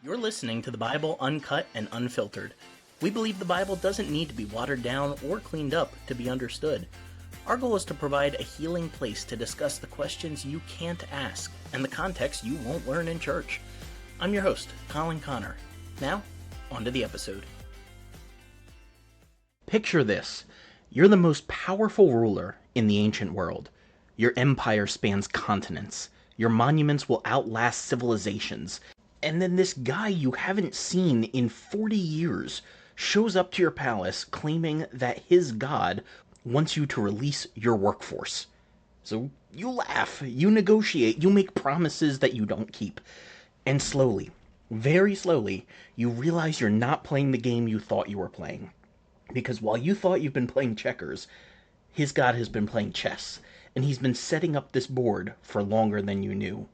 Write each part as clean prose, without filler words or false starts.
You're listening to the Bible Uncut and Unfiltered. We believe the Bible doesn't need to be watered down or cleaned up to be understood. Our goal is to provide a healing place to discuss the questions you can't ask and the context you won't learn in church. I'm your host, Colin Connor. Now, on to the episode. Picture this. You're the most powerful ruler in the ancient world. Your empire spans continents. Your monuments will outlast civilizations. And then this guy you haven't seen in 40 years shows up to your palace claiming that his god wants you to release your workforce. So you laugh, you negotiate, you make promises that you don't keep. And slowly, very slowly, you realize you're not playing the game you thought you were playing. Because while you thought you've been playing checkers, his god has been playing chess. And he's been setting up this board for longer than you knew.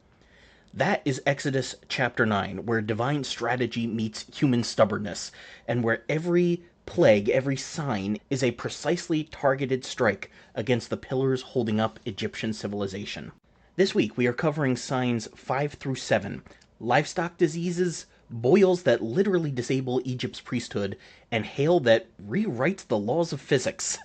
That is Exodus chapter 9, where divine strategy meets human stubbornness, and where every plague, every sign, is a precisely targeted strike against the pillars holding up Egyptian civilization. This week we are covering signs 5 through 7, livestock diseases, boils that literally disable Egypt's priesthood, and hail that rewrites the laws of physics.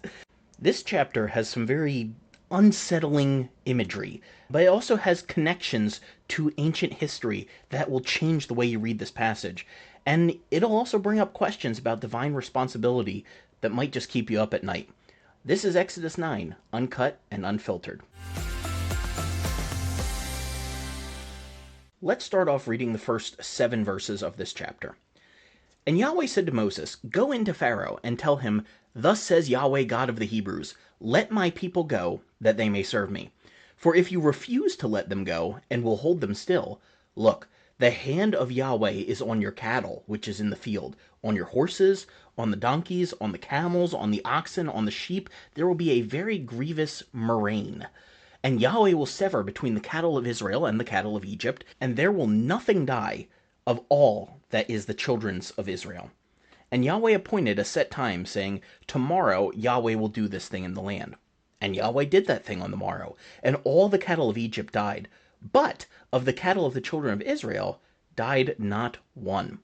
This chapter has some very unsettling imagery, but it also has connections to ancient history that will change the way you read this passage. And it'll also bring up questions about divine responsibility that might just keep you up at night. This is Exodus 9, Uncut and Unfiltered. Let's start off reading the first 7 verses of this chapter. And Yahweh said to Moses, "Go into Pharaoh and tell him, 'Thus says Yahweh God of the Hebrews, let my people go, that they may serve me. For if you refuse to let them go, and will hold them still, look, the hand of Yahweh is on your cattle, which is in the field, on your horses, on the donkeys, on the camels, on the oxen, on the sheep, there will be a very grievous murrain. And Yahweh will sever between the cattle of Israel and the cattle of Egypt, and there will nothing die of all that is the children's of Israel.' And Yahweh appointed a set time, saying, 'Tomorrow Yahweh will do this thing in the land.' And Yahweh did that thing on the morrow, and all the cattle of Egypt died. But of the cattle of the children of Israel died not one.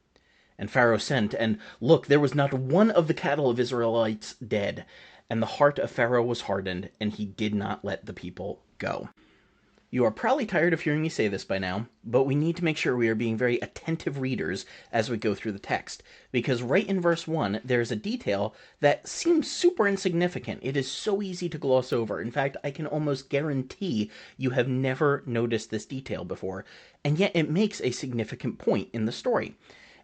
And Pharaoh sent, and look, there was not one of the cattle of Israelites dead. And the heart of Pharaoh was hardened, and he did not let the people go." You are probably tired of hearing me say this by now, but we need to make sure we are being very attentive readers as we go through the text, because right in verse 1, there is a detail that seems super insignificant. It is so easy to gloss over. In fact, I can almost guarantee you have never noticed this detail before, and yet it makes a significant point in the story.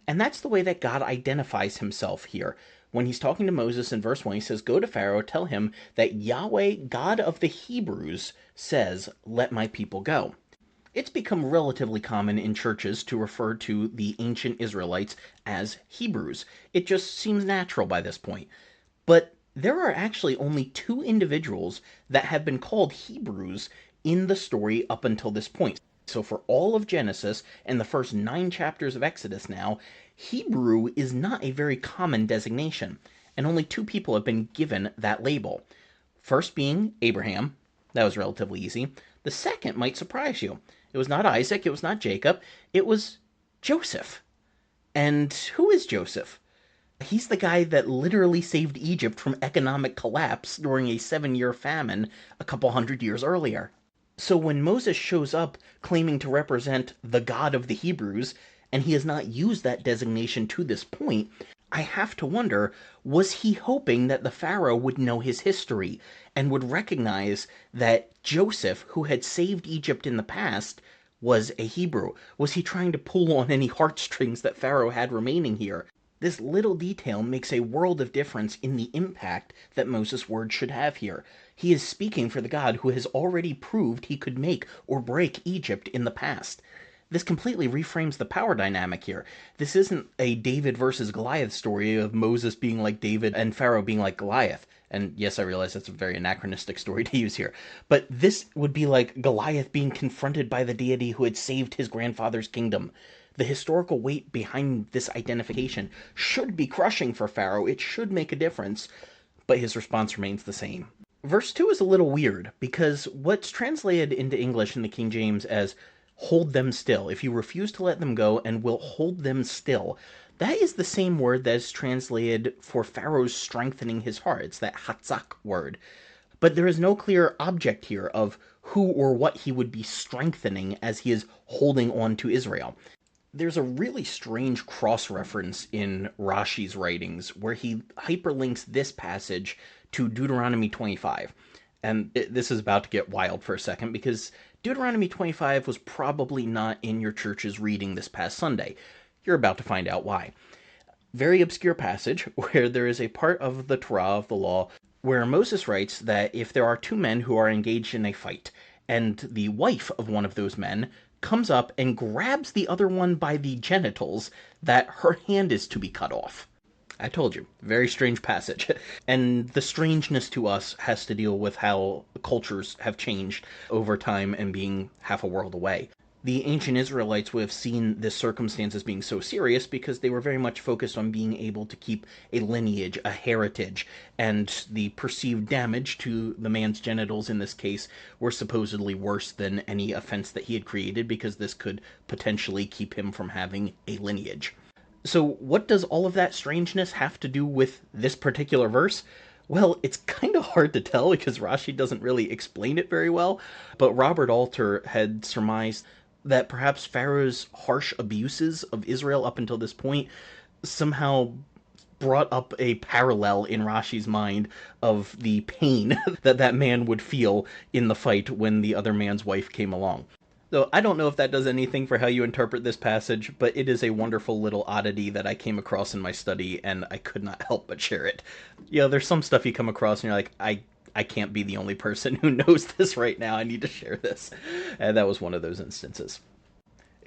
And that's the way that God identifies himself here. When he's talking to Moses in verse 1, he says, "Go to Pharaoh, tell him that Yahweh, God of the Hebrews, says, 'Let my people go.'" It's become relatively common in churches to refer to the ancient Israelites as Hebrews. It just seems natural by this point. But there are actually only 2 individuals that have been called Hebrews in the story up until this point. So for all of Genesis and the first 9 chapters of Exodus now, Hebrew is not a very common designation, and only 2 people have been given that label. First being Abraham. That was relatively easy. The second might surprise you. It was not Isaac, it was not Jacob, it was Joseph. And who is Joseph? He's the guy that literally saved Egypt from economic collapse during a 7-year famine a couple hundred years earlier. So when Moses shows up claiming to represent the God of the Hebrews, and he has not used that designation to this point, I have to wonder, was he hoping that the Pharaoh would know his history and would recognize that Joseph, who had saved Egypt in the past, was a Hebrew? Was he trying to pull on any heartstrings that Pharaoh had remaining here? This little detail makes a world of difference in the impact that Moses' words should have here. He is speaking for the God who has already proved he could make or break Egypt in the past. This completely reframes the power dynamic here. This isn't a David versus Goliath story of Moses being like David and Pharaoh being like Goliath. And yes, I realize that's a very anachronistic story to use here. But this would be like Goliath being confronted by the deity who had saved his grandfather's kingdom. The historical weight behind this identification should be crushing for Pharaoh. It should make a difference, but his response remains the same. Verse 2 is a little weird, because what's translated into English in the King James as hold them still. If you refuse to let them go and will hold them still, that is the same word that is translated for Pharaoh's strengthening his heart. It's that hatzak word. But there is no clear object here of who or what he would be strengthening as he is holding on to Israel. There's a really strange cross-reference in Rashi's writings where he hyperlinks this passage to Deuteronomy 25. And this is about to get wild for a second because Deuteronomy 25 was probably not in your church's reading this past Sunday. You're about to find out why. Very obscure passage where there is a part of the Torah, of the law, where Moses writes that if there are two men who are engaged in a fight, and the wife of one of those men comes up and grabs the other one by the genitals, that her hand is to be cut off. I told you, very strange passage. And the strangeness to us has to deal with how cultures have changed over time and being half a world away. The ancient Israelites would have seen this circumstance as being so serious because they were very much focused on being able to keep a lineage, a heritage, and the perceived damage to the man's genitals in this case were supposedly worse than any offense that he had created because this could potentially keep him from having a lineage. So what does all of that strangeness have to do with this particular verse? Well, it's kind of hard to tell because Rashi doesn't really explain it very well, but Robert Alter had surmised that perhaps Pharaoh's harsh abuses of Israel up until this point somehow brought up a parallel in Rashi's mind of the pain that that man would feel in the fight when the other man's wife came along. So I don't know if that does anything for how you interpret this passage, but it is a wonderful little oddity that I came across in my study, and I could not help but share it. There's some stuff you come across and you're like, I can't be the only person who knows this right now. I need to share this. And that was one of those instances.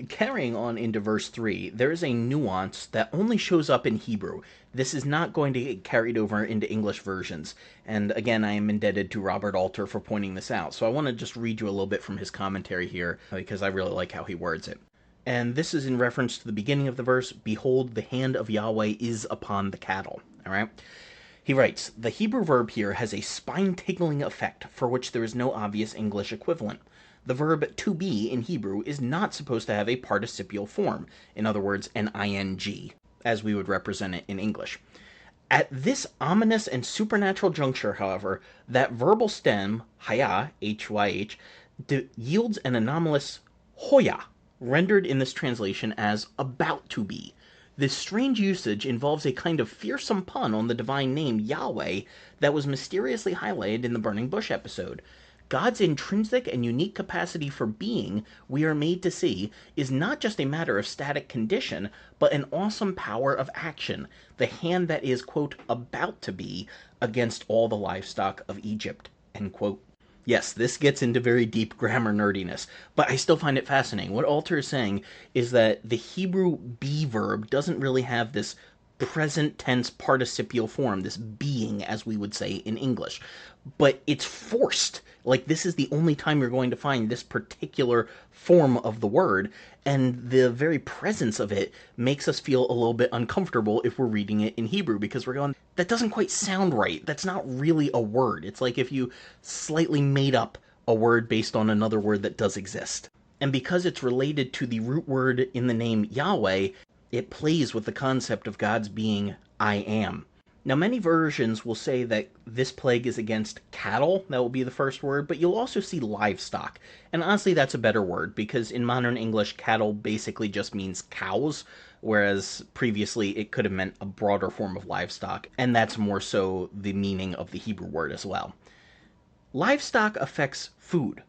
Carrying on into verse 3, there is a nuance that only shows up in Hebrew. This is not going to get carried over into English versions. And again, I am indebted to Robert Alter for pointing this out. So I want to just read you a little bit from his commentary here, because I really like how he words it. And this is in reference to the beginning of the verse, "Behold, the hand of Yahweh is upon the cattle." All right? He writes, "The Hebrew verb here has a spine-tingling effect for which there is no obvious English equivalent. The verb to be in Hebrew is not supposed to have a participial form, in other words, an ing, as we would represent it in English. At this ominous and supernatural juncture, however, that verbal stem, haya, hyh, yields an anomalous hoya, rendered in this translation as about to be. This strange usage involves a kind of fearsome pun on the divine name Yahweh that was mysteriously highlighted in the burning bush episode. God's intrinsic and unique capacity for being, we are made to see, is not just a matter of static condition, but an awesome power of action, the hand that is, quote, about to be against all the livestock of Egypt, end quote. Yes, this gets into very deep grammar nerdiness, but I still find it fascinating. What Alter is saying is that the Hebrew be verb doesn't really have this present tense participial form, this being, as we would say in English, but it's forced. Like, this is the only time you're going to find this particular form of the word, and the very presence of it makes us feel a little bit uncomfortable if we're reading it in Hebrew, because we're going, that doesn't quite sound right. That's not really a word. It's like if you slightly made up a word based on another word that does exist. And because it's related to the root word in the name Yahweh, it plays with the concept of God's being I am. Now, many versions will say that this plague is against cattle. That will be the first word, but you'll also see livestock. And honestly, that's a better word, because in modern English, cattle basically just means cows, whereas previously it could have meant a broader form of livestock, and that's more so the meaning of the Hebrew word as well. Livestock affects food.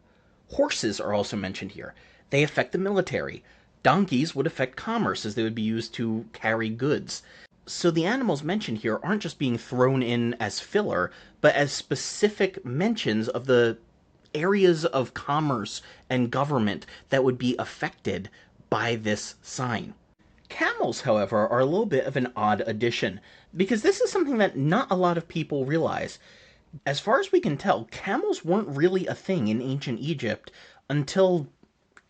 Horses are also mentioned here. They affect the military. Donkeys would affect commerce, as they would be used to carry goods. So the animals mentioned here aren't just being thrown in as filler, but as specific mentions of the areas of commerce and government that would be affected by this sign. Camels, however, are a little bit of an odd addition, because this is something that not a lot of people realize. As far as we can tell, camels weren't really a thing in ancient Egypt until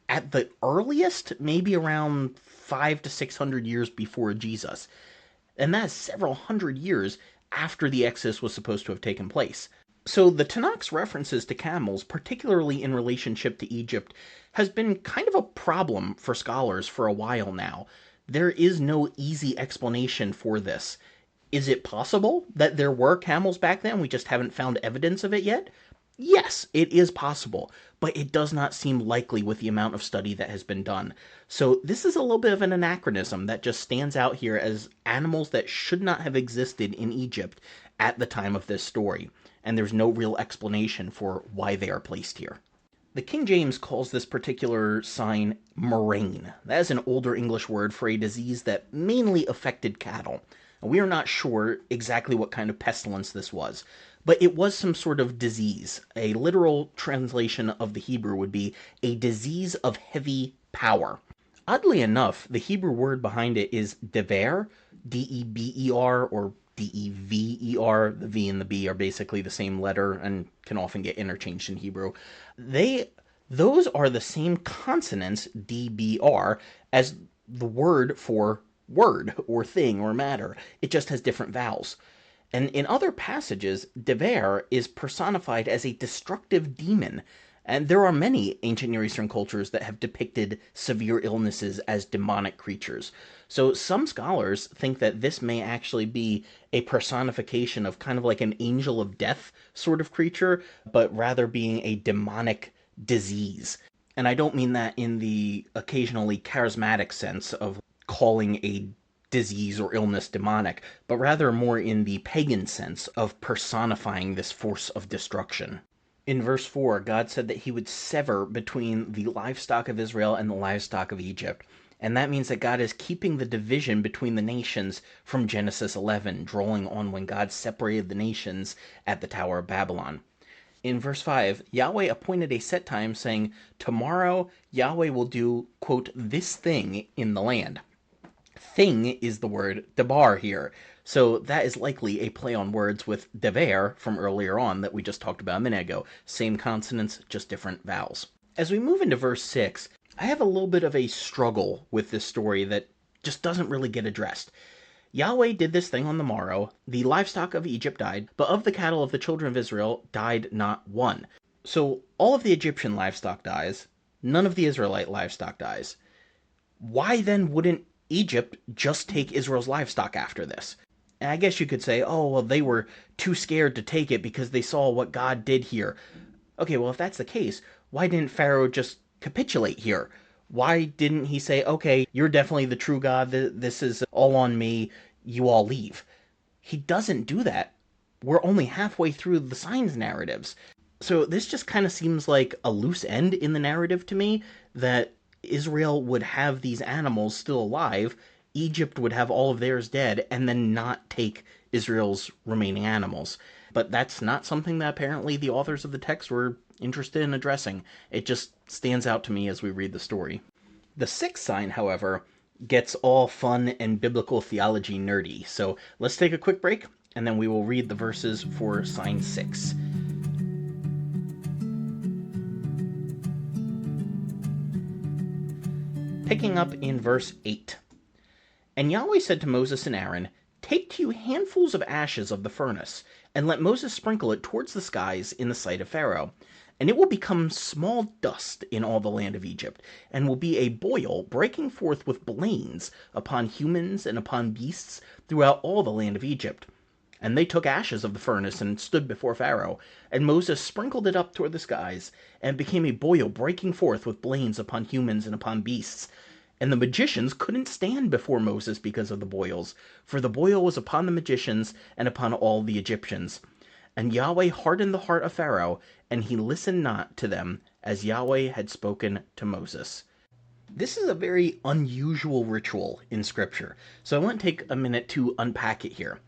at the earliest, maybe around 500 to 600 years before Jesus. And that's several hundred years after the Exodus was supposed to have taken place. So the Tanakh's references to camels, particularly in relationship to Egypt, has been kind of a problem for scholars for a while now. There is no easy explanation for this. Is it possible that there were camels back then? We just haven't found evidence of it yet? Yes, it is possible, but it does not seem likely with the amount of study that has been done. So this is a little bit of an anachronism that just stands out here as animals that should not have existed in Egypt at the time of this story, and there's no real explanation for why they are placed here. The King James calls this particular sign murrain. That is an older English word for a disease that mainly affected cattle. We are not sure exactly what kind of pestilence this was, but it was some sort of disease. A literal translation of the Hebrew would be a disease of heavy power. Oddly enough, the Hebrew word behind it is dever, D-E-B-E-R, or D-E-V-E-R. The V and the B are basically the same letter and can often get interchanged in Hebrew. Those are the same consonants, D-B-R, as the word for word or thing or matter. It just has different vowels. And in other passages, Dever is personified as a destructive demon. And there are many ancient Near Eastern cultures that have depicted severe illnesses as demonic creatures. So some scholars think that this may actually be a personification of kind of like an angel of death sort of creature, but rather being a demonic disease. And I don't mean that in the occasionally charismatic sense of calling a disease or illness demonic, but rather more in the pagan sense of personifying this force of destruction. In verse 4, God said that he would sever between the livestock of Israel and the livestock of Egypt. And that means that God is keeping the division between the nations from Genesis 11, drawing on when God separated the nations at the Tower of Babylon. In verse 5, Yahweh appointed a set time, saying, "Tomorrow Yahweh will do, quote, this thing in the land." Thing is the word debar here. So that is likely a play on words with dever from earlier on that we just talked about a minute ago. Same consonants, just different vowels. As we move into verse 6, I have a little bit of a struggle with this story that just doesn't really get addressed. Yahweh did this thing on the morrow. The livestock of Egypt died, but of the cattle of the children of Israel died not one. So all of the Egyptian livestock dies. None of the Israelite livestock dies. Why then wouldn't Egypt just take Israel's livestock after this? And I guess you could say, oh, well, they were too scared to take it because they saw what God did here. Okay, well, if that's the case, why didn't Pharaoh just capitulate here? Why didn't he say, okay, you're definitely the true God, this is all on me, you all leave? He doesn't do that. We're only halfway through the signs narratives. So this just kind of seems like a loose end in the narrative to me, that Israel would have these animals still alive, Egypt would have all of theirs dead, and then not take Israel's remaining animals. But that's not something that apparently the authors of the text were interested in addressing. It just stands out to me as we read the story. The sixth sign, however, gets all fun and biblical theology nerdy. So let's take a quick break, and then we will read the verses for sign 6. Picking up in verse 8. And Yahweh said to Moses and Aaron, "Take to you handfuls of ashes of the furnace, and let Moses sprinkle it towards the skies in the sight of Pharaoh. And it will become small dust in all the land of Egypt, and will be a boil breaking forth with blains upon humans and upon beasts throughout all the land of Egypt." And they took ashes of the furnace and stood before Pharaoh. And Moses sprinkled it up toward the skies, and it became a boil breaking forth with blains upon humans and upon beasts. And the magicians couldn't stand before Moses because of the boils, for the boil was upon the magicians and upon all the Egyptians. And Yahweh hardened the heart of Pharaoh, and he listened not to them, as Yahweh had spoken to Moses. This is a very unusual ritual in Scripture, so I want to take a minute to unpack it here.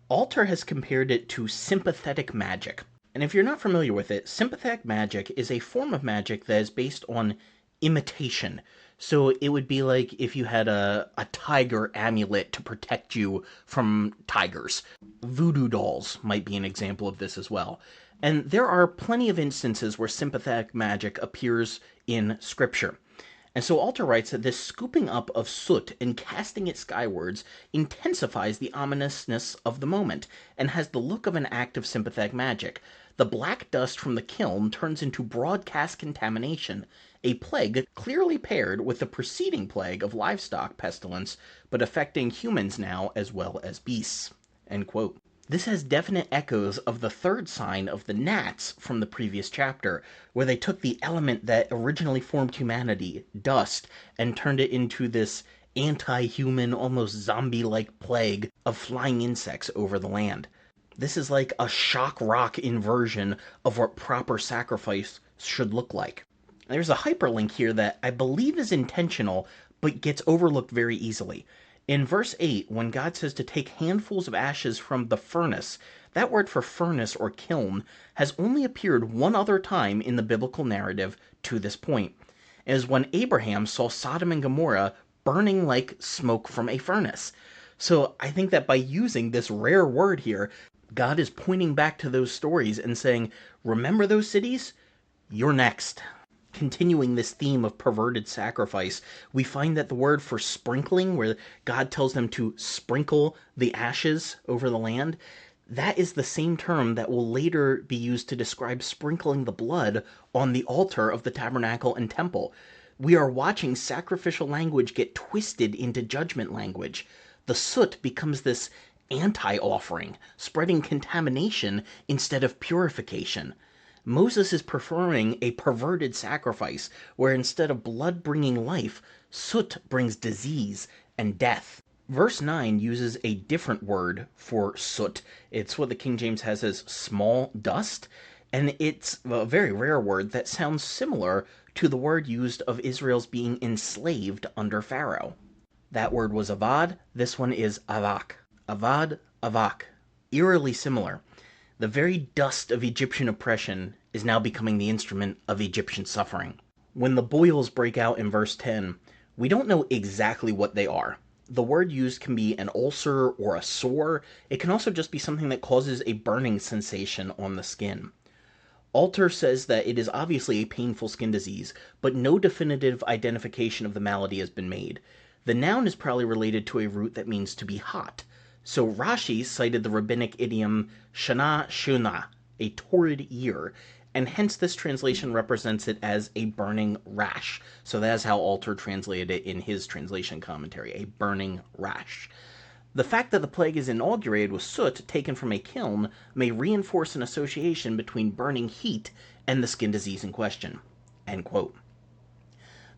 Alter has compared it to sympathetic magic. And if you're not familiar with it, sympathetic magic is a form of magic that is based on imitation. So it would be like if you had a tiger amulet to protect you from tigers. Voodoo dolls might be an example of this as well. And there are plenty of instances where sympathetic magic appears in Scripture. And so Alter writes that this scooping up of soot and casting it skywards intensifies the ominousness of the moment and has the look of an act of sympathetic magic. The black dust from the kiln turns into broadcast contamination, a plague clearly paired with the preceding plague of livestock pestilence, but affecting humans now as well as beasts. End quote. This has definite echoes of the third sign of the gnats from the previous chapter, where they took the element that originally formed humanity, dust, and turned it into this anti-human, almost zombie-like plague of flying insects over the land. This is like a shock rock inversion of what proper sacrifice should look like. There's a hyperlink here that I believe is intentional, but gets overlooked very easily. In verse 8, when God says to take handfuls of ashes from the furnace, that word for furnace or kiln has only appeared one other time in the biblical narrative to this point. It is when Abraham saw Sodom and Gomorrah burning like smoke from a furnace. So I think that by using this rare word here, God is pointing back to those stories and saying, remember those cities? You're next. Continuing this theme of perverted sacrifice, we find that the word for sprinkling, where God tells them to sprinkle the ashes over the land, that is the same term that will later be used to describe sprinkling the blood on the altar of the tabernacle and temple. We are watching sacrificial language get twisted into judgment language. The soot becomes this anti-offering, spreading contamination instead of purification. Moses is performing a perverted sacrifice, where instead of blood bringing life, soot brings disease and death. Verse 9 uses a different word for soot. It's what the King James has as small dust, and it's a very rare word that sounds similar to the word used of Israel's being enslaved under Pharaoh. That word was avad, this one is avak. Avad, avak. Eerily similar. The very dust of Egyptian oppression is now becoming the instrument of Egyptian suffering. When the boils break out in verse 10, we don't know exactly what they are. The word used can be an ulcer or a sore. It can also just be something that causes a burning sensation on the skin. Alter says that it is obviously a painful skin disease, but no definitive identification of the malady has been made. The noun is probably related to a root that means to be hot. So Rashi cited the rabbinic idiom shana shuna, a torrid ear, and hence this translation represents it as a burning rash. So that's how Alter translated it in his translation commentary, a burning rash. The fact that the plague is inaugurated with soot taken from a kiln may reinforce an association between burning heat and the skin disease in question. End quote.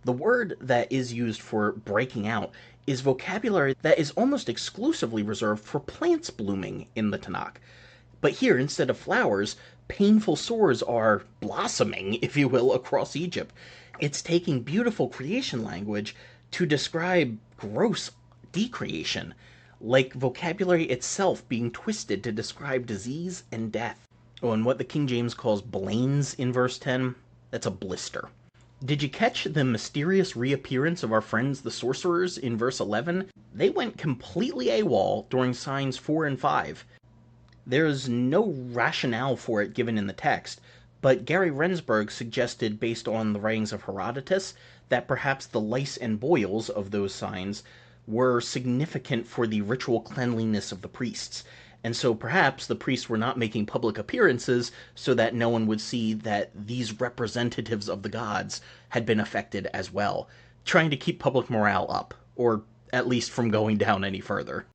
The word that is used for breaking out is vocabulary that is almost exclusively reserved for plants blooming in the Tanakh. But here, instead of flowers, painful sores are blossoming, if you will, across Egypt. It's taking beautiful creation language to describe gross decreation, like vocabulary itself being twisted to describe disease and death. Oh, and what the King James calls blains in verse 10, that's a blister. Did you catch the mysterious reappearance of our friends the sorcerers in verse 11? They went completely AWOL during signs 4 and 5. There's no rationale for it given in the text, but Gary Rensburg suggested, based on the writings of Herodotus, that perhaps the lice and boils of those signs were significant for the ritual cleanliness of the priests. And so perhaps the priests were not making public appearances so that no one would see that these representatives of the gods had been affected as well, trying to keep public morale up, or at least from going down any further.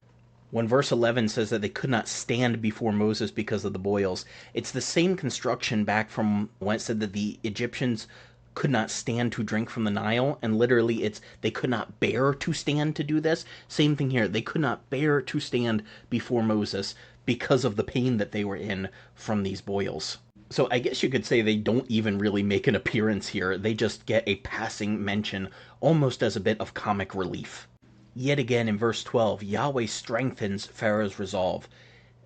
When verse 11 says that they could not stand before Moses because of the boils, it's the same construction back from when it said that the Egyptians could not stand to drink from the Nile, and literally it's they could not bear to stand to do this. Same thing here. They could not bear to stand before Moses because of the pain that they were in from these boils. So I guess you could say they don't even really make an appearance here. They just get a passing mention, almost as a bit of comic relief. Yet again in verse 12, Yahweh strengthens Pharaoh's resolve.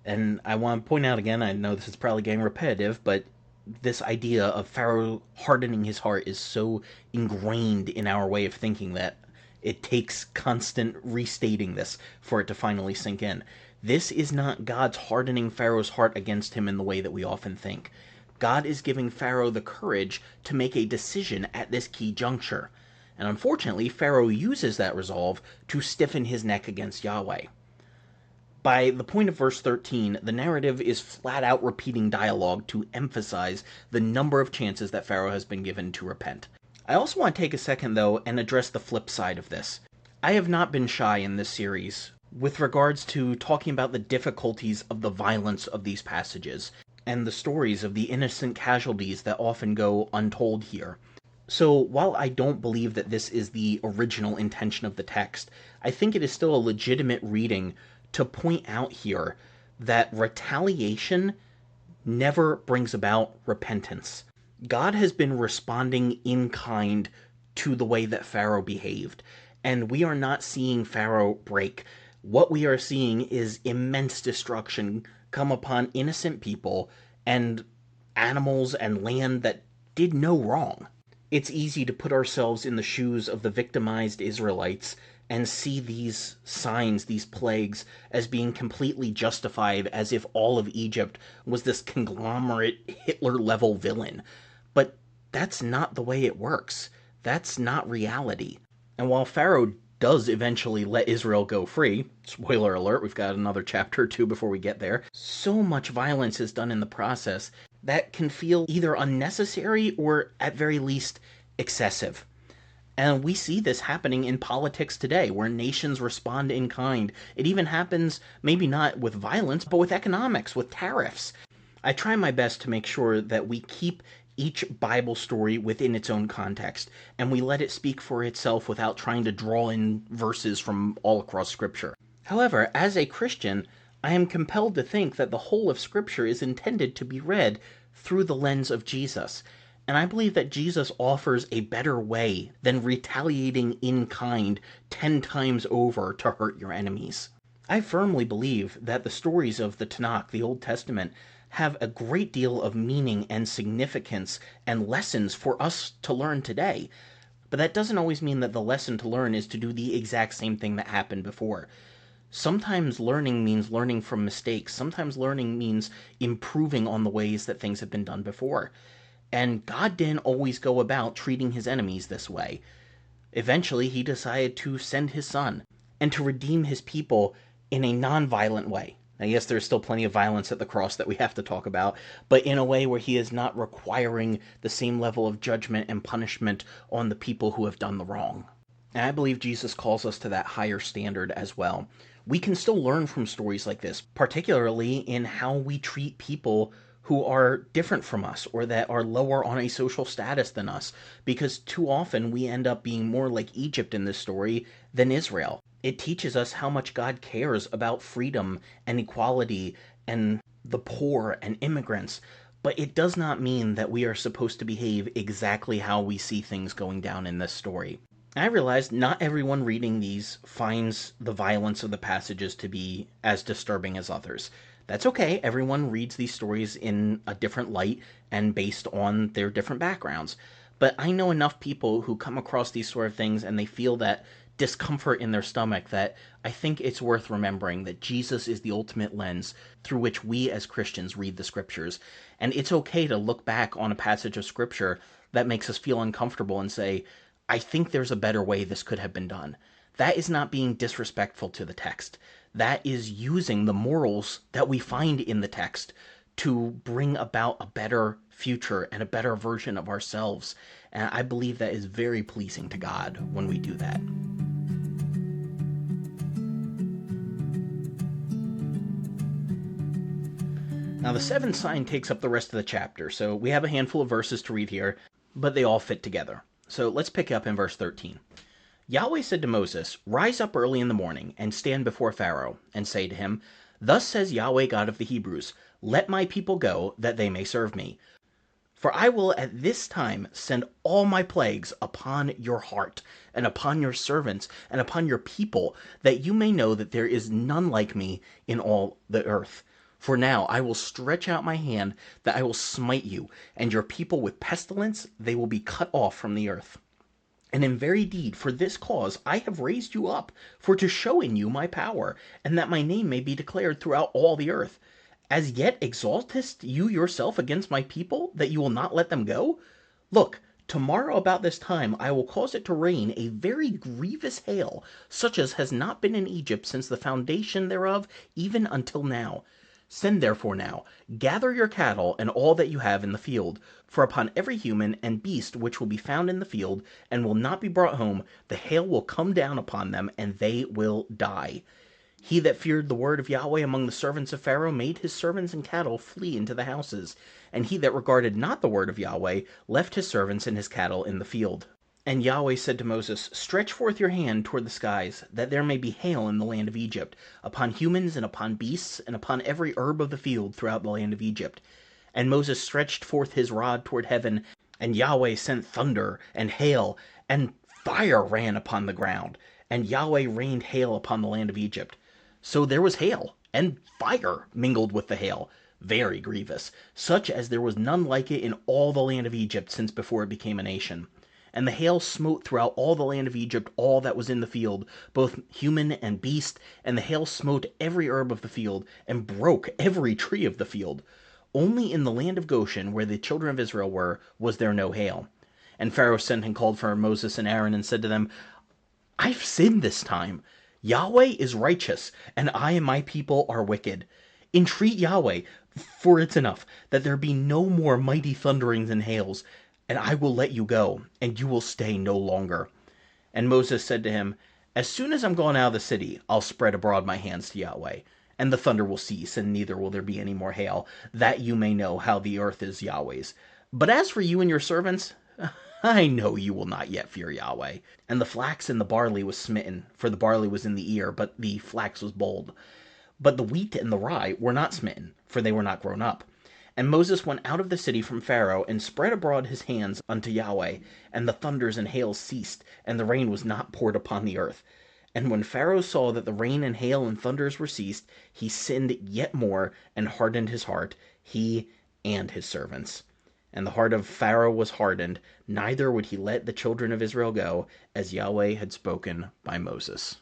And I want to point out again, I know this is probably getting repetitive, but this idea of Pharaoh hardening his heart is so ingrained in our way of thinking that it takes constant restating this for it to finally sink in. This is not God's hardening Pharaoh's heart against him in the way that we often think. God is giving Pharaoh the courage to make a decision at this key juncture. And unfortunately, Pharaoh uses that resolve to stiffen his neck against Yahweh. By the point of verse 13, the narrative is flat out repeating dialogue to emphasize the number of chances that Pharaoh has been given to repent. I also want to take a second, though, and address the flip side of this. I have not been shy in this series with regards to talking about the difficulties of the violence of these passages and the stories of the innocent casualties that often go untold here. So while I don't believe that this is the original intention of the text, I think it is still a legitimate reading to point out here that retaliation never brings about repentance. God has been responding in kind to the way that Pharaoh behaved, and we are not seeing Pharaoh break. What we are seeing is immense destruction come upon innocent people and animals and land that did no wrong. It's easy to put ourselves in the shoes of the victimized Israelites and see these signs, these plagues, as being completely justified, as if all of Egypt was this conglomerate Hitler-level villain. But that's not the way it works. That's not reality. And while Pharaoh does eventually let Israel go free, spoiler alert, we've got another chapter or two before we get there, so much violence is done in the process that can feel either unnecessary or, at very least, excessive. And we see this happening in politics today, where nations respond in kind. It even happens, maybe not with violence, but with economics, with tariffs. I try my best to make sure that we keep each Bible story within its own context, and we let it speak for itself without trying to draw in verses from all across Scripture. However, as a Christian, I am compelled to think that the whole of Scripture is intended to be read through the lens of Jesus. And I believe that Jesus offers a better way than retaliating in kind 10 times over to hurt your enemies. I firmly believe that the stories of the Tanakh, the Old Testament, have a great deal of meaning and significance and lessons for us to learn today. But that doesn't always mean that the lesson to learn is to do the exact same thing that happened before. Sometimes learning means learning from mistakes. Sometimes learning means improving on the ways that things have been done before. And God didn't always go about treating his enemies this way. Eventually, he decided to send his son and to redeem his people in a non-violent way. Now, yes, there's still plenty of violence at the cross that we have to talk about, but in a way where he is not requiring the same level of judgment and punishment on the people who have done the wrong. And I believe Jesus calls us to that higher standard as well. We can still learn from stories like this, particularly in how we treat people who are different from us or that are lower on a social status than us, because too often we end up being more like Egypt in this story than Israel. It teaches us how much God cares about freedom and equality and the poor and immigrants, but it does not mean that we are supposed to behave exactly how we see things going down in this story. I realize not everyone reading these finds the violence of the passages to be as disturbing as others. That's okay. Everyone reads these stories in a different light and based on their different backgrounds. But I know enough people who come across these sort of things and they feel that discomfort in their stomach that I think it's worth remembering that Jesus is the ultimate lens through which we as Christians read the Scriptures. And it's okay to look back on a passage of Scripture that makes us feel uncomfortable and say, I think there's a better way this could have been done. That is not being disrespectful to the text. That is using the morals that we find in the text to bring about a better future and a better version of ourselves. And I believe that is very pleasing to God when we do that. Now, the seventh sign takes up the rest of the chapter, so we have a handful of verses to read here, but they all fit together. So let's pick up in verse 13. Yahweh said to Moses, Rise up early in the morning, and stand before Pharaoh, and say to him, Thus says Yahweh God of the Hebrews, Let my people go, that they may serve me. For I will at this time send all my plagues upon your heart, and upon your servants, and upon your people, that you may know that there is none like me in all the earth. For now I will stretch out my hand, that I will smite you, and your people with pestilence, they will be cut off from the earth. And in very deed, for this cause I have raised you up, for to show in you my power, and that my name may be declared throughout all the earth. As yet exaltest you yourself against my people, that you will not let them go? Look, Tomorrow about this time I will cause it to rain a very grievous hail, such as has not been in Egypt since the foundation thereof, even until now. Send therefore now, gather your cattle and all that you have in the field, for upon every human and beast which will be found in the field, and will not be brought home, the hail will come down upon them, and they will die. He that feared the word of Yahweh among the servants of Pharaoh made his servants and cattle flee into the houses. And he that regarded not the word of Yahweh left his servants and his cattle in the field. And Yahweh said to Moses, Stretch forth your hand toward the skies, that there may be hail in the land of Egypt, upon humans and upon beasts, and upon every herb of the field throughout the land of Egypt. And Moses stretched forth his rod toward heaven, and Yahweh sent thunder and hail, and fire ran upon the ground, and Yahweh rained hail upon the land of Egypt. So there was hail, and fire mingled with the hail, very grievous, such as there was none like it in all the land of Egypt since before it became a nation. And the hail smote throughout all the land of Egypt all that was in the field, both human and beast, and the hail smote every herb of the field, and broke every tree of the field. Only in the land of Goshen, where the children of Israel were, was there no hail. And Pharaoh sent and called for Moses and Aaron, and said to them, I've sinned this time. Yahweh is righteous, and I and my people are wicked. Entreat Yahweh, for it's enough, that there be no more mighty thunderings and hails, and I will let you go, and you will stay no longer. And Moses said to him, As soon as I'm gone out of the city, I'll spread abroad my hands to Yahweh, and the thunder will cease, and neither will there be any more hail, that you may know how the earth is Yahweh's. But as for you and your servants, I know you will not yet fear Yahweh. And the flax and the barley was smitten, for the barley was in the ear, but the flax was bold. But the wheat and the rye were not smitten, for they were not grown up. And Moses went out of the city from Pharaoh, and spread abroad his hands unto Yahweh, and the thunders and hails ceased, and the rain was not poured upon the earth. And when Pharaoh saw that the rain and hail and thunders were ceased, he sinned yet more, and hardened his heart, he and his servants. And the heart of Pharaoh was hardened, neither would he let the children of Israel go, as Yahweh had spoken by Moses.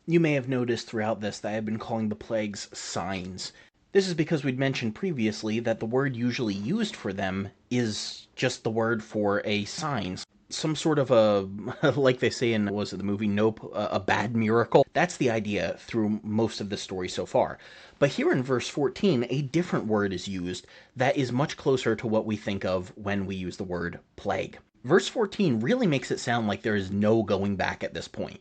You may have noticed throughout this that I have been calling the plagues signs. This is because we'd mentioned previously that the word usually used for them is just the word for a sign. Some sort of a, like they say in, was it the movie Nope, a bad miracle? That's the idea through most of the story so far. But here in verse 14, a different word is used that is much closer to what we think of when we use the word plague. Verse 14 really makes it sound like there is no going back at this point.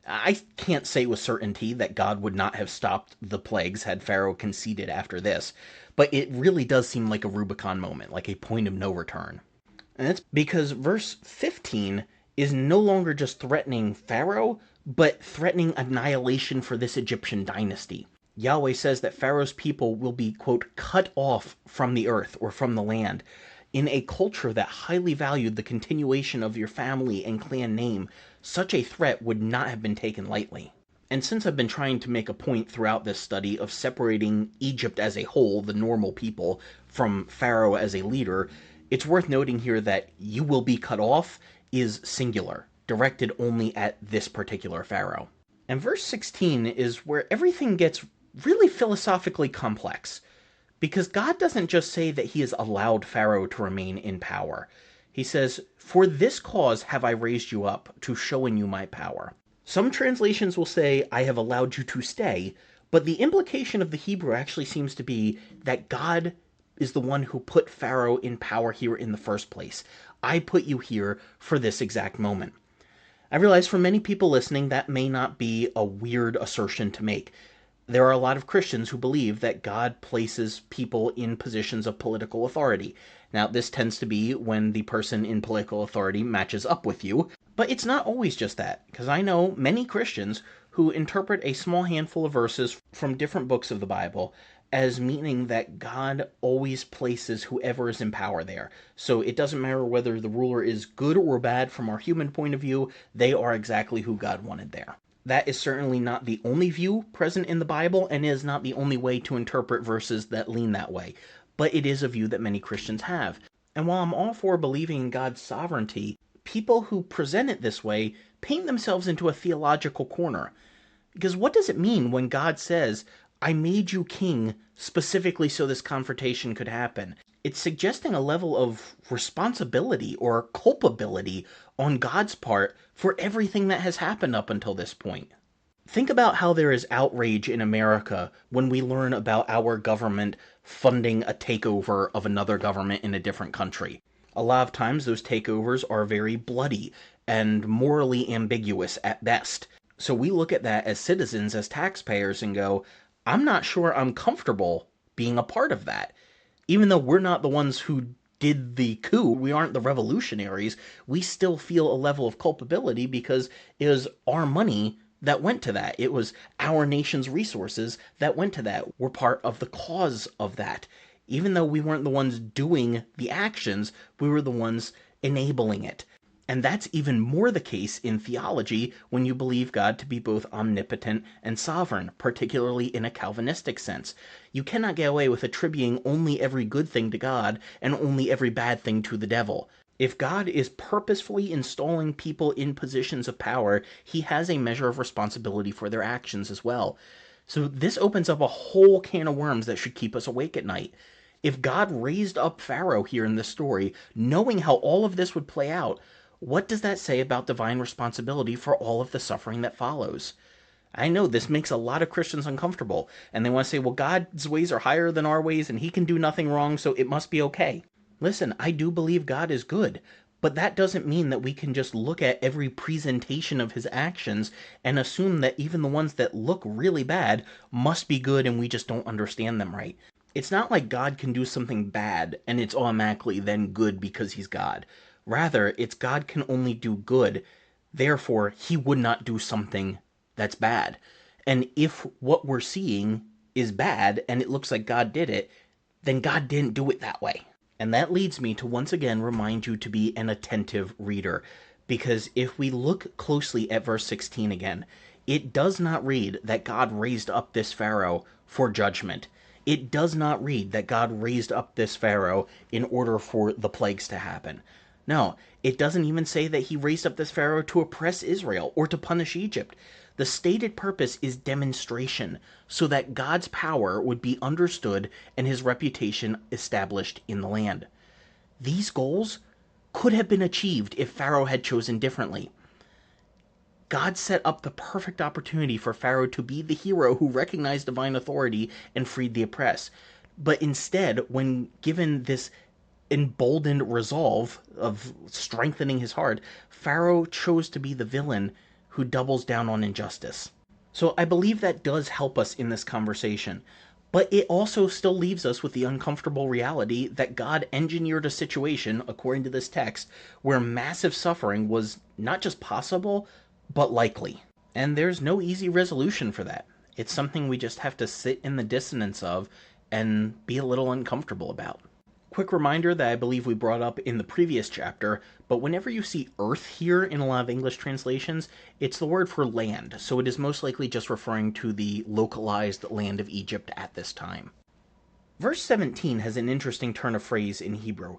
I can't say with certainty that God would not have stopped the plagues had Pharaoh conceded after this, but it really does seem like a Rubicon moment, like a point of no return. And that's because verse 15 is no longer just threatening Pharaoh, but threatening annihilation for this Egyptian dynasty. Yahweh says that Pharaoh's people will be, quote, cut off from the earth or from the land. In a culture that highly valued the continuation of your family and clan name, such a threat would not have been taken lightly. And since I've been trying to make a point throughout this study of separating Egypt as a whole, the normal people, from Pharaoh as a leader, it's worth noting here that you will be cut off is singular, directed only at this particular Pharaoh. And verse 16 is where everything gets really philosophically complex, because God doesn't just say that he has allowed Pharaoh to remain in power. He says, For this cause have I raised you up, to show in you my power. Some translations will say, I have allowed you to stay, but the implication of the Hebrew actually seems to be that God is the one who put Pharaoh in power here in the first place. I put you here for this exact moment. I realize for many people listening, that may not be a weird assertion to make. There are a lot of Christians who believe that God places people in positions of political authority. Now, this tends to be when the person in political authority matches up with you, but it's not always just that, because I know many Christians who interpret a small handful of verses from different books of the Bible as meaning that God always places whoever is in power there. So it doesn't matter whether the ruler is good or bad from our human point of view, they are exactly who God wanted there. That is certainly not the only view present in the Bible, and is not the only way to interpret verses that lean that way. But it is a view that many Christians have. And while I'm all for believing in God's sovereignty, people who present it this way paint themselves into a theological corner. Because what does it mean when God says, I made you king specifically so this confrontation could happen? It's suggesting a level of responsibility or culpability on God's part for everything that has happened up until this point. Think about how there is outrage in America when we learn about our government funding a takeover of another government in a different country. A lot of times those takeovers are very bloody and morally ambiguous at best. So we look at that as citizens, as taxpayers, and go, I'm not sure I'm comfortable being a part of that. Even though we're not the ones who did the coup, we aren't the revolutionaries, we still feel a level of culpability because it was our money that went to that. It was our nation's resources that went to that. We're part of the cause of that. Even though we weren't the ones doing the actions, we were the ones enabling it. And that's even more the case in theology when you believe God to be both omnipotent and sovereign, particularly in a Calvinistic sense. You cannot get away with attributing only every good thing to God and only every bad thing to the devil. If God is purposefully installing people in positions of power, he has a measure of responsibility for their actions as well. So this opens up a whole can of worms that should keep us awake at night. If God raised up Pharaoh here in this story, knowing how all of this would play out, what does that say about divine responsibility for all of the suffering that follows? I know this makes a lot of Christians uncomfortable, and they want to say, well, God's ways are higher than our ways, and he can do nothing wrong, so it must be okay. Listen, I do believe God is good, but that doesn't mean that we can just look at every presentation of his actions and assume that even the ones that look really bad must be good and we just don't understand them right. It's not like God can do something bad and it's automatically then good because he's God. Rather, it's God can only do good, therefore he would not do something that's bad. And if what we're seeing is bad and it looks like God did it, then God didn't do it that way. And that leads me to once again remind you to be an attentive reader. Because if we look closely at verse 16 again, it does not read that God raised up this Pharaoh for judgment. It does not read that God raised up this Pharaoh in order for the plagues to happen. No, it doesn't even say that he raised up this Pharaoh to oppress Israel or to punish Egypt. The stated purpose is demonstration, so that God's power would be understood and his reputation established in the land. These goals could have been achieved if Pharaoh had chosen differently. God set up the perfect opportunity for Pharaoh to be the hero who recognized divine authority and freed the oppressed. But instead, when given this emboldened resolve of strengthening his heart, Pharaoh chose to be the villain who doubles down on injustice. So I believe that does help us in this conversation, but it also still leaves us with the uncomfortable reality that God engineered a situation, according to this text, where massive suffering was not just possible, but likely. And there's no easy resolution for that. It's something we just have to sit in the dissonance of and be a little uncomfortable about. Quick reminder that I believe we brought up in the previous chapter, but whenever you see earth here in a lot of English translations, it's the word for land, so it is most likely just referring to the localized land of Egypt at this time. Verse 17 has an interesting turn of phrase in Hebrew.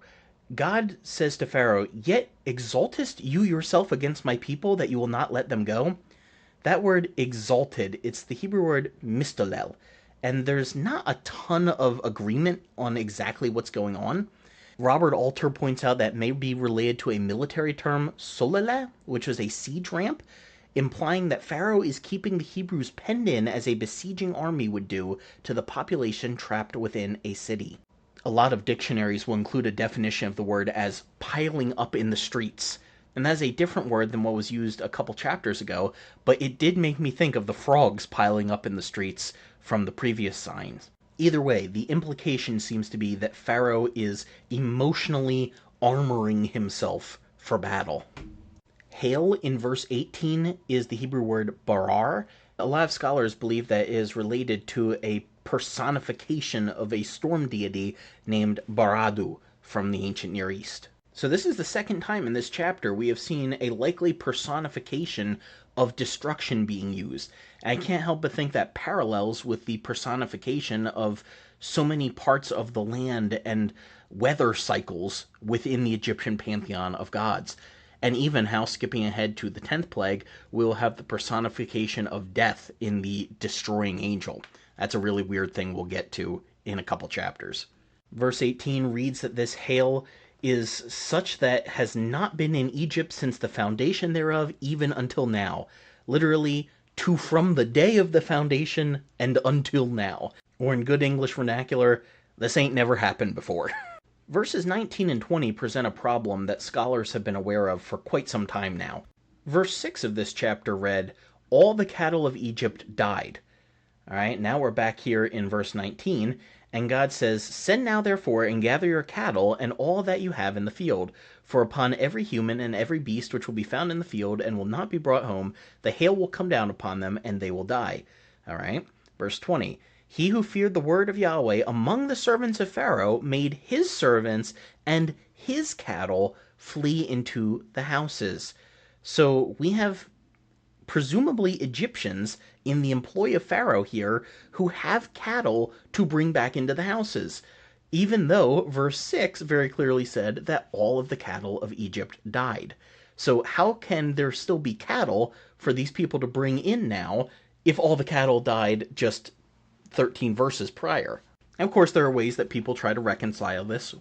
God says to Pharaoh, "Yet exaltest you yourself against my people that you will not let them go?" That word exalted, it's the Hebrew word mistolel. And there's not a ton of agreement on exactly what's going on. Robert Alter points out that may be related to a military term, solele, which was a siege ramp, implying that Pharaoh is keeping the Hebrews penned in as a besieging army would do to the population trapped within a city. A lot of dictionaries will include a definition of the word as piling up in the streets. And that's a different word than what was used a couple chapters ago, but it did make me think of the frogs piling up in the streets from the previous signs. Either way, the implication seems to be that Pharaoh is emotionally armoring himself for battle. Hail in verse 18 is the Hebrew word barar. A lot of scholars believe that it is related to a personification of a storm deity named Baradu from the ancient Near East. So this is the second time in this chapter we have seen a likely personification of destruction being used. And I can't help but think that parallels with the personification of so many parts of the land and weather cycles within the Egyptian pantheon of gods. And even how, skipping ahead to the 10th plague, we'll have the personification of death in the destroying angel. That's a really weird thing we'll get to in a couple chapters. Verse 18 reads that this hail is such that has not been in Egypt since the foundation thereof, even until now. Literally, to from the day of the foundation and until now. Or in good English vernacular, this ain't never happened before. Verses 19 and 20 present a problem that scholars have been aware of for quite some time now. Verse 6 of this chapter read, "All the cattle of Egypt died." All right, now we're back here in verse 19, and God says, "Send now therefore and gather your cattle and all that you have in the field, for upon every human and every beast which will be found in the field and will not be brought home, the hail will come down upon them, and they will die." All right, verse 20, "He who feared the word of Yahweh among the servants of Pharaoh made his servants and his cattle flee into the houses." So we have presumably Egyptians in the employ of Pharaoh here who have cattle to bring back into the houses, even though verse 6 very clearly said that all of the cattle of Egypt died. So how can there still be cattle for these people to bring in now if all the cattle died just 13 verses prior? And of course, there are ways that people try to reconcile this.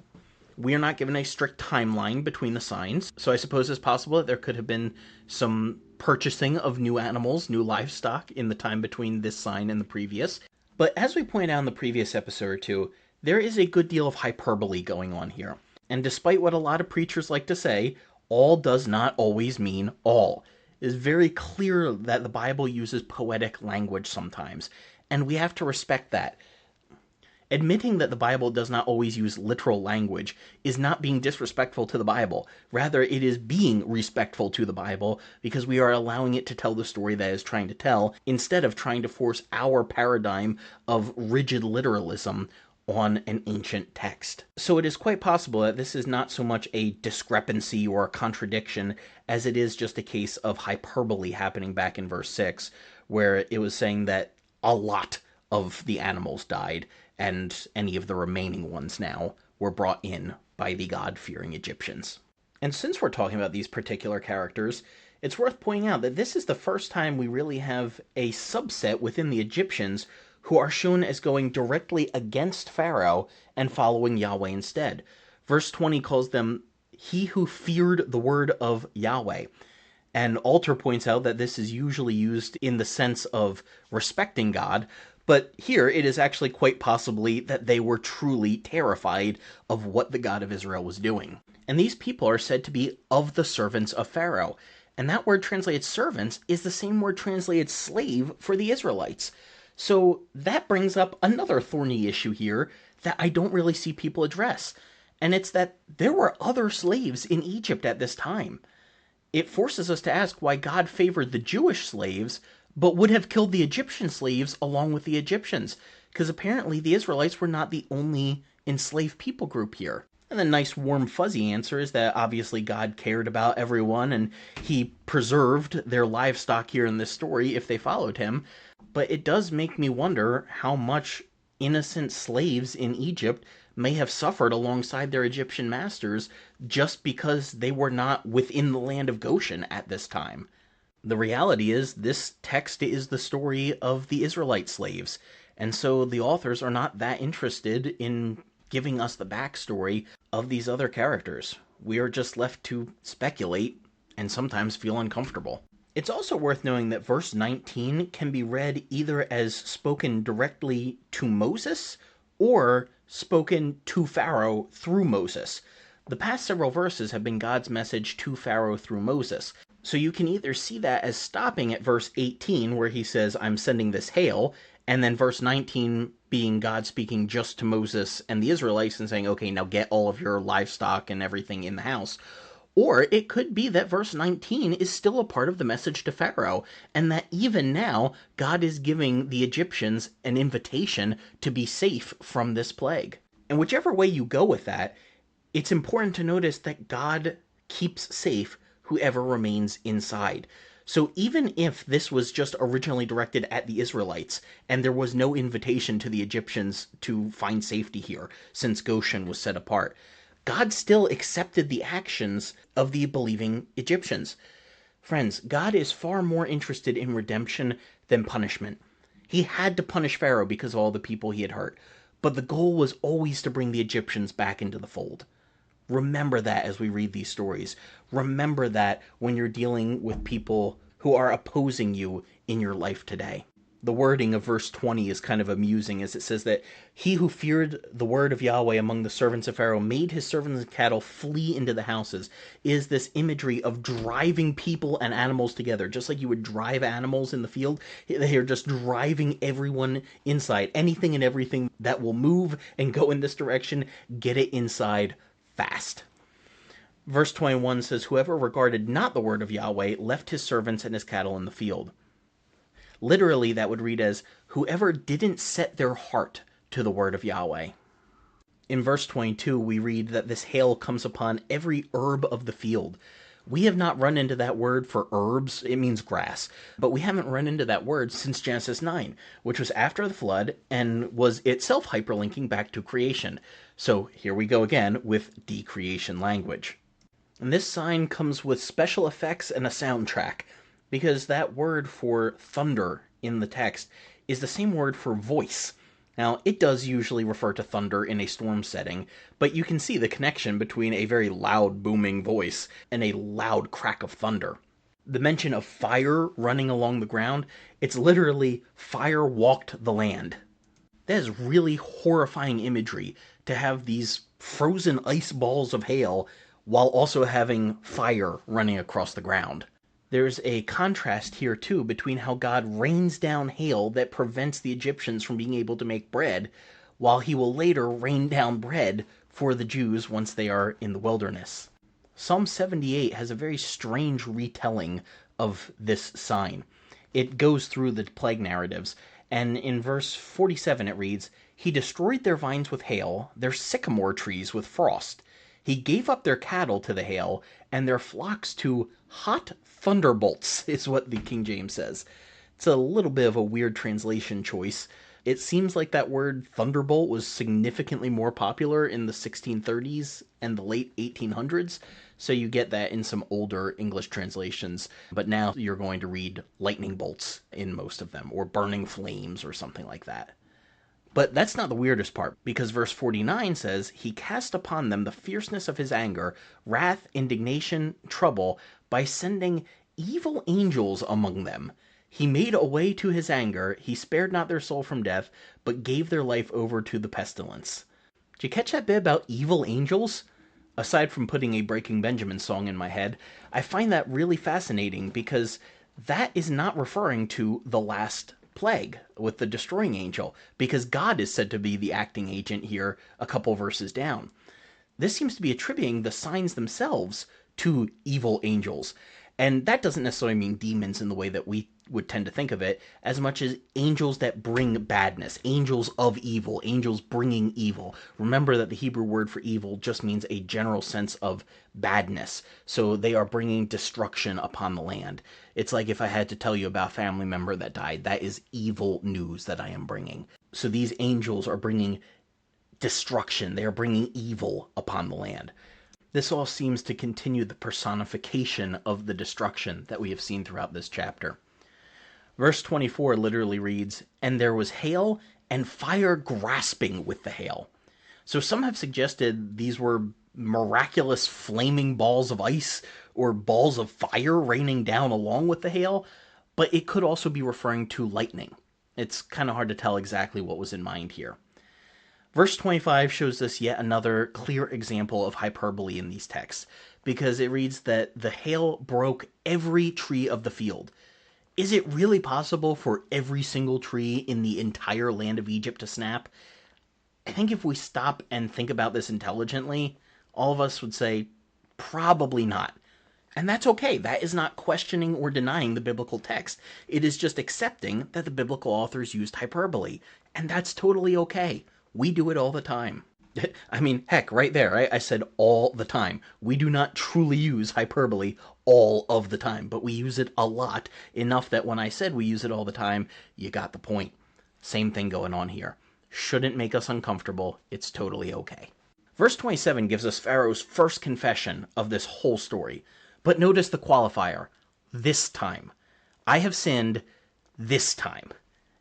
We are not given a strict timeline between the signs, so I suppose it's possible that there could have been some purchasing of new animals, new livestock in the time between this sign and the previous. But as we pointed out in the previous episode or two, there is a good deal of hyperbole going on here. And despite what a lot of preachers like to say, all does not always mean all. It is very clear that the Bible uses poetic language sometimes, and we have to respect that. Admitting that the Bible does not always use literal language is not being disrespectful to the Bible. Rather, it is being respectful to the Bible because we are allowing it to tell the story that it is trying to tell instead of trying to force our paradigm of rigid literalism on an ancient text. So it is quite possible that this is not so much a discrepancy or a contradiction as it is just a case of hyperbole happening back in verse 6, where it was saying that a lot of the animals died, and any of the remaining ones now were brought in by the God-fearing Egyptians. And since we're talking about these particular characters, it's worth pointing out that this is the first time we really have a subset within the Egyptians who are shown as going directly against Pharaoh and following Yahweh instead. Verse 20 calls them, "He who feared the word of Yahweh." And Alter points out that this is usually used in the sense of respecting God, but here it is actually quite possibly that they were truly terrified of what the God of Israel was doing. And these people are said to be of the servants of Pharaoh. And that word translated servants is the same word translated slave for the Israelites. So that brings up another thorny issue here that I don't really see people address. And it's that there were other slaves in Egypt at this time. It forces us to ask why God favored the Jewish slaves, but would have killed the Egyptian slaves along with the Egyptians, because apparently the Israelites were not the only enslaved people group here. And the nice warm fuzzy answer is that obviously God cared about everyone and he preserved their livestock here in this story if they followed him. But it does make me wonder how much innocent slaves in Egypt may have suffered alongside their Egyptian masters just because they were not within the land of Goshen at this time. The reality is, this text is the story of the Israelite slaves, and so the authors are not that interested in giving us the backstory of these other characters. We are just left to speculate and sometimes feel uncomfortable. It's also worth knowing that verse 19 can be read either as spoken directly to Moses or spoken to Pharaoh through Moses. The past several verses have been God's message to Pharaoh through Moses. So you can either see that as stopping at verse 18 where he says, "I'm sending this hail," and then verse 19 being God speaking just to Moses and the Israelites and saying, "Okay, now get all of your livestock and everything in the house." Or it could be that verse 19 is still a part of the message to Pharaoh, and that even now God is giving the Egyptians an invitation to be safe from this plague. And whichever way you go with that, it's important to notice that God keeps safe whoever remains inside. So even if this was just originally directed at the Israelites, and there was no invitation to the Egyptians to find safety here, since Goshen was set apart, God still accepted the actions of the believing Egyptians. Friends, God is far more interested in redemption than punishment. He had to punish Pharaoh because of all the people he had hurt. but the goal was always to bring the Egyptians back into the fold. Remember that as we read these stories. Remember that when you're dealing with people who are opposing you in your life today. The wording of verse 20 is kind of amusing, as it says that he who feared the word of Yahweh among the servants of Pharaoh made his servants and cattle flee into the houses. Is this imagery of driving people and animals together, just like you would drive animals in the field. They are just driving everyone inside. Anything and everything that will move and go in this direction, get it inside fast. Verse 21 says, whoever regarded not the word of Yahweh left his servants and his cattle in the field. Literally, that would read as, whoever didn't set their heart to the word of Yahweh. In verse 22, we read that this hail comes upon every herb of the field. We have not run into that word for herbs. It means grass. But we haven't run into that word since Genesis 9, which was after the flood and was itself hyperlinking back to creation. So here we go again with decreation language. And this sign comes with special effects and a soundtrack, because that word for thunder in the text is the same word for voice. Now, it does usually refer to thunder in a storm setting, but you can see the connection between a very loud booming voice and a loud crack of thunder. The mention of fire running along the ground, it's literally fire walked the land. That is really horrifying imagery, to have these frozen ice balls of hail while also having fire running across the ground. There's a contrast here, too, between how God rains down hail that prevents the Egyptians from being able to make bread, while he will later rain down bread for the Jews once they are in the wilderness. Psalm 78 has a very strange retelling of this sign. It goes through the plague narratives, and in verse 47 it reads, he destroyed their vines with hail, their sycamore trees with frost. He gave up their cattle to the hail, and their flocks to hot thunderbolts, is what the King James says. It's a little bit of a weird translation choice. It seems like that word thunderbolt was significantly more popular in the 1630s and the late 1800s, so you get that in some older English translations, but now you're going to read lightning bolts in most of them, or burning flames, or something like that. But that's not the weirdest part, because verse 49 says, he cast upon them the fierceness of his anger, wrath, indignation, trouble, by sending evil angels among them. He made a way to his anger, he spared not their soul from death, but gave their life over to the pestilence. Did you catch that bit about evil angels? Aside from putting a Breaking Benjamin song in my head, I find that really fascinating, because that is not referring to the last plague with the destroying angel, because God is said to be the acting agent here a couple verses down. This seems to be attributing the signs themselves to evil angels, and that doesn't necessarily mean demons in the way that we would tend to think of it, as much as angels that bring badness, angels of evil, angels bringing evil. Remember that the Hebrew word for evil just means a general sense of badness, so they are bringing destruction upon the land. It's like if I had to tell you about a family member that died, that is evil news that I am bringing. So these angels are bringing destruction, they are bringing evil upon the land. This all seems to continue the personification of the destruction that we have seen throughout this chapter. Verse 24 literally reads, and there was hail and fire grasping with the hail. So some have suggested these were miraculous flaming balls of ice or balls of fire raining down along with the hail, but it could also be referring to lightning. It's kind of hard to tell exactly what was in mind here. Verse 25 shows us yet another clear example of hyperbole in these texts, because it reads that the hail broke every tree of the field. Is it really possible for every single tree in the entire land of Egypt to snap? I think if we stop and think about this intelligently, all of us would say, probably not. And that's okay. That is not questioning or denying the biblical text. It is just accepting that the biblical authors used hyperbole. And that's totally okay. We do it all the time. I mean, heck, right there, right? I said all the time. We do not truly use hyperbole all of the time, but we use it a lot, enough that when I said we use it all the time, you got the point. Same thing going on here. Shouldn't make us uncomfortable. It's totally okay. Verse 27 gives us Pharaoh's first confession of this whole story. But notice the qualifier, this time. I have sinned this time.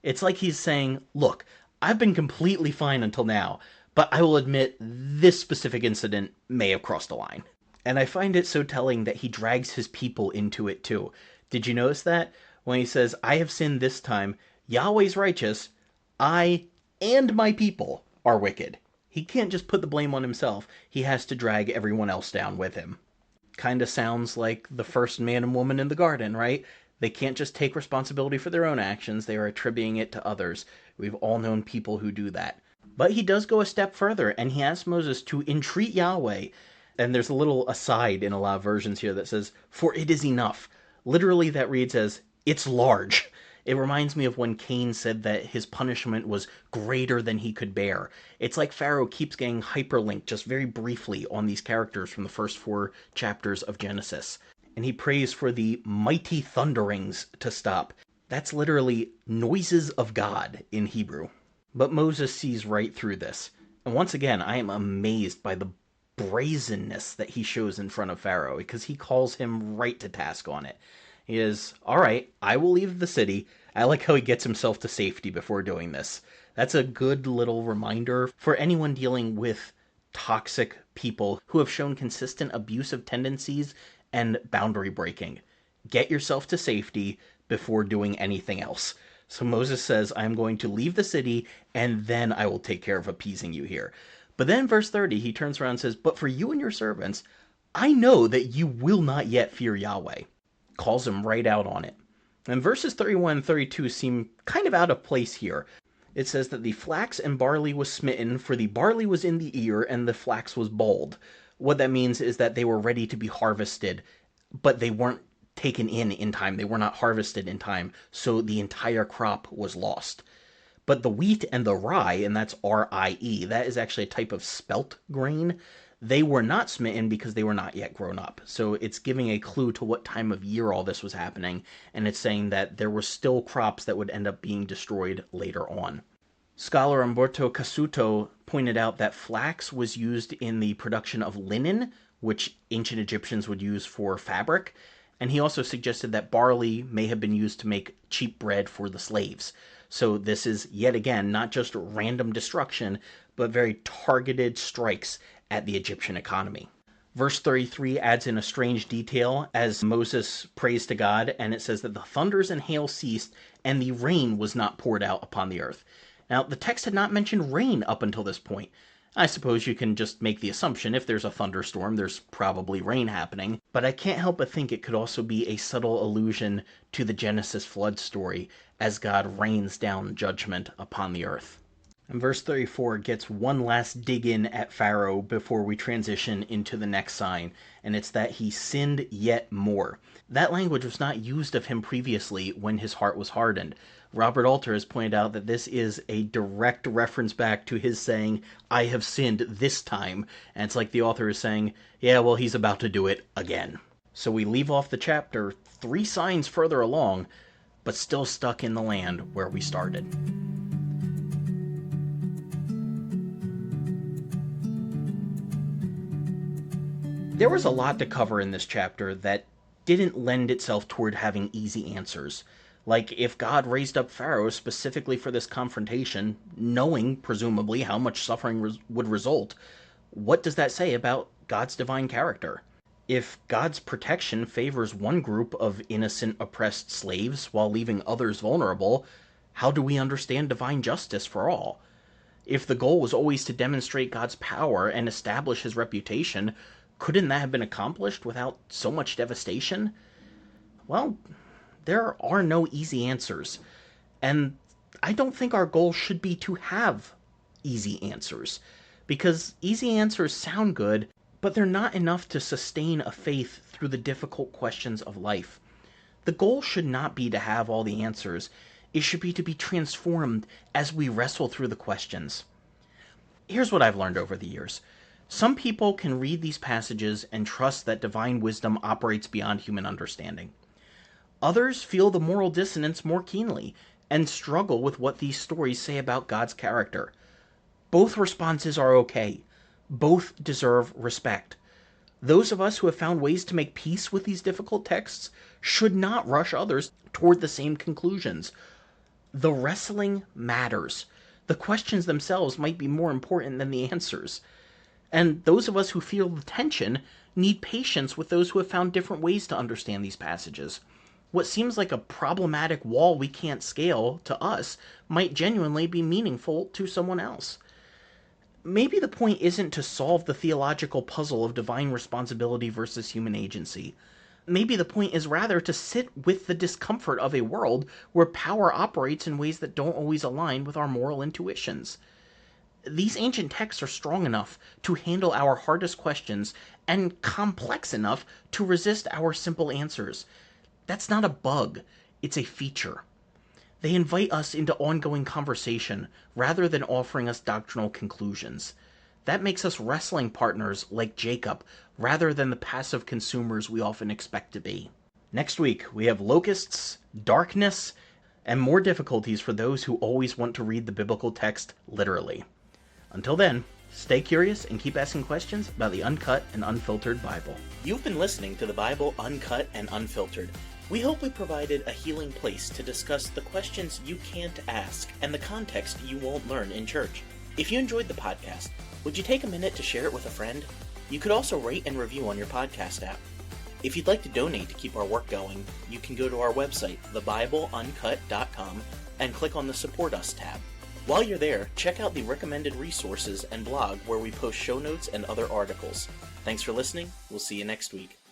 It's like he's saying, look, I've been completely fine until now, but I will admit this specific incident may have crossed a line. And I find it so telling that he drags his people into it too. Did you notice that? When he says, I have sinned this time, Yahweh's righteous, I and my people are wicked. He can't just put the blame on himself, he has to drag everyone else down with him. Kinda sounds like the first man and woman in the garden, right? They can't just take responsibility for their own actions, they are attributing it to others. We've all known people who do that. But he does go a step further, and he asks Moses to entreat Yahweh. And there's a little aside in a lot of versions here that says, for it is enough. Literally, that reads as, it's large. It reminds me of when Cain said that his punishment was greater than he could bear. It's like Pharaoh keeps getting hyperlinked just very briefly on these characters from the first 4 chapters of Genesis. And he prays for the mighty thunderings to stop. That's literally noises of God in Hebrew. But Moses sees right through this. And once again, I am amazed by the brazenness that he shows in front of Pharaoh, because he calls him right to task on it. He is, all right, I will leave the city. I like how he gets himself to safety before doing this. That's a good little reminder for anyone dealing with toxic people who have shown consistent abusive tendencies and boundary breaking. Get yourself to safety before doing anything else. So Moses says, I'm going to leave the city, and then I will take care of appeasing you here. But then verse 30, he turns around and says, but for you and your servants, I know that you will not yet fear Yahweh. Calls him right out on it. And verses 31 and 32 seem kind of out of place here. It says that the flax and barley was smitten, for the barley was in the ear, and the flax was balled. What that means is that they were ready to be harvested, but they weren't taken in time. They were not harvested in time, so the entire crop was lost. But the wheat and the rye, and that's R-I-E, that is actually a type of spelt grain. They were not smitten because they were not yet grown up. So it's giving a clue to what time of year all this was happening, and it's saying that there were still crops that would end up being destroyed later on. Scholar Umberto Casuto pointed out that flax was used in the production of linen, which ancient Egyptians would use for fabric, and he also suggested that barley may have been used to make cheap bread for the slaves. So this is, yet again, not just random destruction, but very targeted strikes at the Egyptian economy. Verse 33 adds in a strange detail as Moses prays to God, and it says that the thunders and hail ceased, and the rain was not poured out upon the earth. Now, the text had not mentioned rain up until this point. I suppose you can just make the assumption if there's a thunderstorm, there's probably rain happening, but I can't help but think it could also be a subtle allusion to the Genesis flood story as God rains down judgment upon the earth. And verse 34 gets one last dig in at Pharaoh before we transition into the next sign, and it's that he sinned yet more. That language was not used of him previously when his heart was hardened. Robert Alter has pointed out that this is a direct reference back to his saying, I have sinned this time, and it's like the author is saying, yeah, well, he's about to do it again. So we leave off the chapter 3 signs further along, but still stuck in the land where we started. There was a lot to cover in this chapter that didn't lend itself toward having easy answers. Like, if God raised up Pharaoh specifically for this confrontation, knowing, presumably, how much suffering would result, what does that say about God's divine character? If God's protection favors one group of innocent, oppressed slaves while leaving others vulnerable, how do we understand divine justice for all? If the goal was always to demonstrate God's power and establish his reputation, couldn't that have been accomplished without so much devastation? Well, there are no easy answers, and I don't think our goal should be to have easy answers, because easy answers sound good, but they're not enough to sustain a faith through the difficult questions of life. The goal should not be to have all the answers. It should be to be transformed as we wrestle through the questions. Here's what I've learned over the years. Some people can read these passages and trust that divine wisdom operates beyond human understanding. Others feel the moral dissonance more keenly and struggle with what these stories say about God's character. Both responses are okay. Both deserve respect. Those of us who have found ways to make peace with these difficult texts should not rush others toward the same conclusions. The wrestling matters. The questions themselves might be more important than the answers. And those of us who feel the tension need patience with those who have found different ways to understand these passages. What seems like a problematic wall we can't scale to us might genuinely be meaningful to someone else. Maybe the point isn't to solve the theological puzzle of divine responsibility versus human agency. Maybe the point is rather to sit with the discomfort of a world where power operates in ways that don't always align with our moral intuitions. These ancient texts are strong enough to handle our hardest questions and complex enough to resist our simple answers. That's not a bug, it's a feature. They invite us into ongoing conversation rather than offering us doctrinal conclusions. That makes us wrestling partners like Jacob rather than the passive consumers we often expect to be. Next week, we have locusts, darkness, and more difficulties for those who always want to read the biblical text literally. Until then, stay curious and keep asking questions about the Uncut and Unfiltered Bible. You've been listening to the Bible Uncut and Unfiltered. We hope we provided a healing place to discuss the questions you can't ask and the context you won't learn in church. If you enjoyed the podcast, would you take a minute to share it with a friend? You could also rate and review on your podcast app. If you'd like to donate to keep our work going, you can go to our website, thebibleuncut.com, and click on the Support Us tab. While you're there, check out the recommended resources and blog where we post show notes and other articles. Thanks for listening. We'll see you next week.